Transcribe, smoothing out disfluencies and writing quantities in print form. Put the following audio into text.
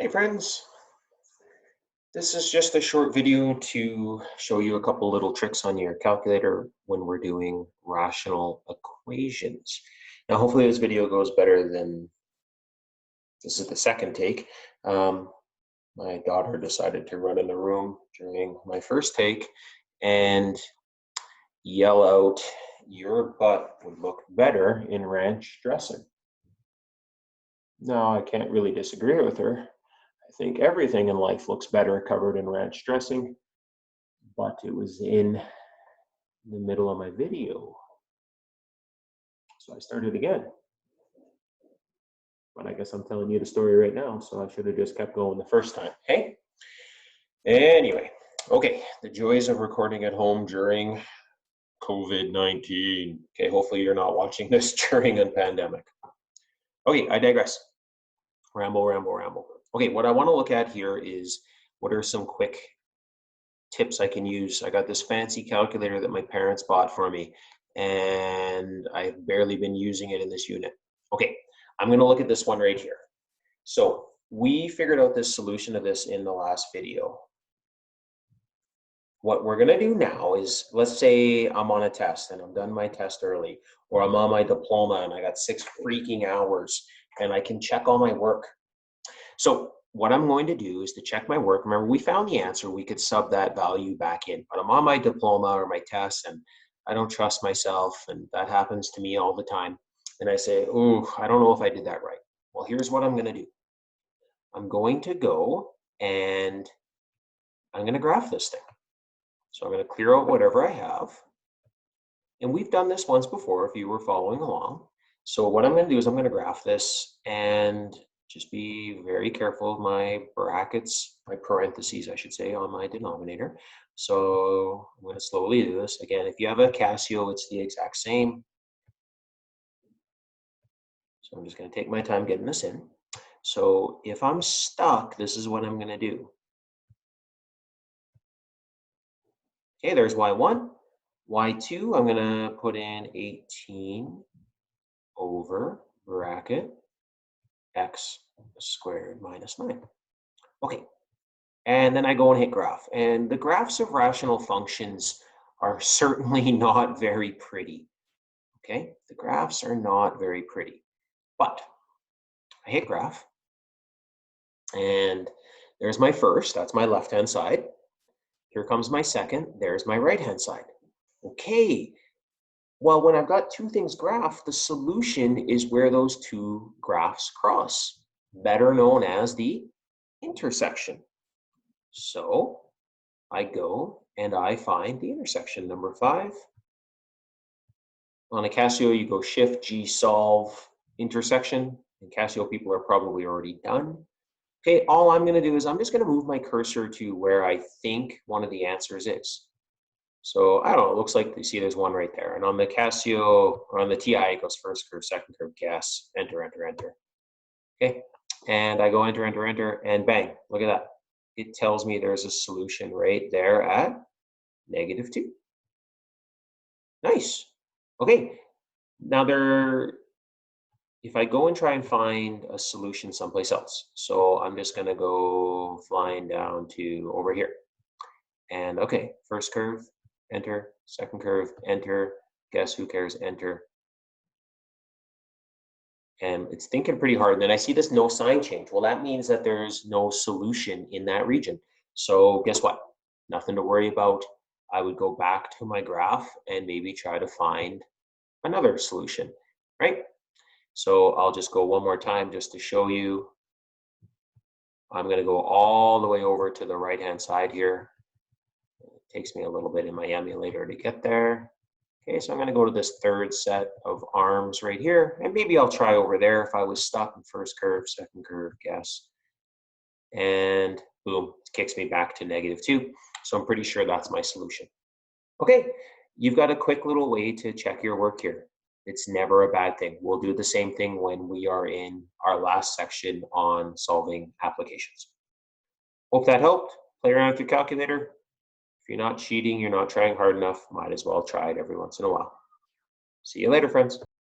Hey friends, this is just a short video to show you a couple little tricks on your calculator when we're doing rational equations. Now hopefully this video goes better than, this is the second take. My daughter decided to run in the room during my first take and yell out, "Your butt would look better in ranch dressing." Now I can't really disagree with her. I think everything in life looks better covered in ranch dressing, but it was in the middle of my video. So I started again. But I guess I'm telling you the story right now, so I should have just kept going the first time. Hey? Anyway, okay, the joys of recording at home during COVID-19. Okay, hopefully you're not watching this during a pandemic. Okay, I digress. Ramble. Okay, what I want to look at here is what are some quick tips I can use. I got this fancy calculator that my parents bought for me, and I've barely been using it in this unit. Okay, I'm going to look at this one right here. So we figured out this solution to this in the last video. What we're going to do now is, let's say I'm on a test and I'm done my test early, or I'm on my diploma and I got 6 freaking hours and I can check all my work. So what I'm going to do is to check my work. Remember, we found the answer. We could sub that value back in, but I'm on my diploma or my test and I don't trust myself, and that happens to me all the time. And I say, oh, I don't know if I did that right. Well, here's what I'm going to do. I'm going to go and I'm going to graph this thing. So I'm going to clear out whatever I have. And we've done this once before if you were following along. So what I'm going to do is I'm going to graph this, and just be very careful of my brackets, my parentheses, I should say, on my denominator. So I'm going to slowly do this. Again, if you have a Casio, it's the exact same. So I'm just going to take my time getting this in. So if I'm stuck, this is what I'm going to do. Okay, there's y1. y2, I'm going to put in 18 over bracket x squared minus 9. Okay, and then I go and hit graph. And the graphs of rational functions are certainly not very pretty. Okay, the graphs are not very pretty. But I hit graph, and there's my first, that's my left-hand side. Here comes my second, there's my right-hand side. Okay, well, when I've got two things graphed, the solution is where those two graphs cross, better known as the intersection. So I go and I find the intersection, number 5. On a Casio, you go Shift G solve intersection, and Casio people are probably already done. Okay, all I'm going to do is I'm just going to move my cursor to where I think one of the answers is. So I don't know, it looks like you see there's one right there. And on the Casio, or on the TI, it goes first curve, second curve, gas, enter. Okay, and I go enter, and bang, look at that. It tells me there's a solution right there at -2. Nice. Okay, now if I go and try and find a solution someplace else, so I'm just going to go flying down to over here. And okay, first curve, enter, second curve, enter, guess who cares, enter. And it's thinking pretty hard. And then I see this no sign change. Well, that means that there's no solution in that region. So guess what? Nothing to worry about. I would go back to my graph and maybe try to find another solution, right? So I'll just go one more time just to show you. I'm going to go all the way over to the right-hand side here. It takes me a little bit in my emulator to get there. Okay, so I'm going to go to this third set of arms right here, and maybe I'll try over there if I was stuck in first curve, second curve, guess. And boom, it kicks me back to -2. So I'm pretty sure that's my solution. Okay, you've got a quick little way to check your work here. It's never a bad thing. We'll do the same thing when we are in our last section on solving applications. Hope that helped. Play around with your calculator. If you're not cheating, you're not trying hard enough, might as well try it every once in a while. See you later, friends.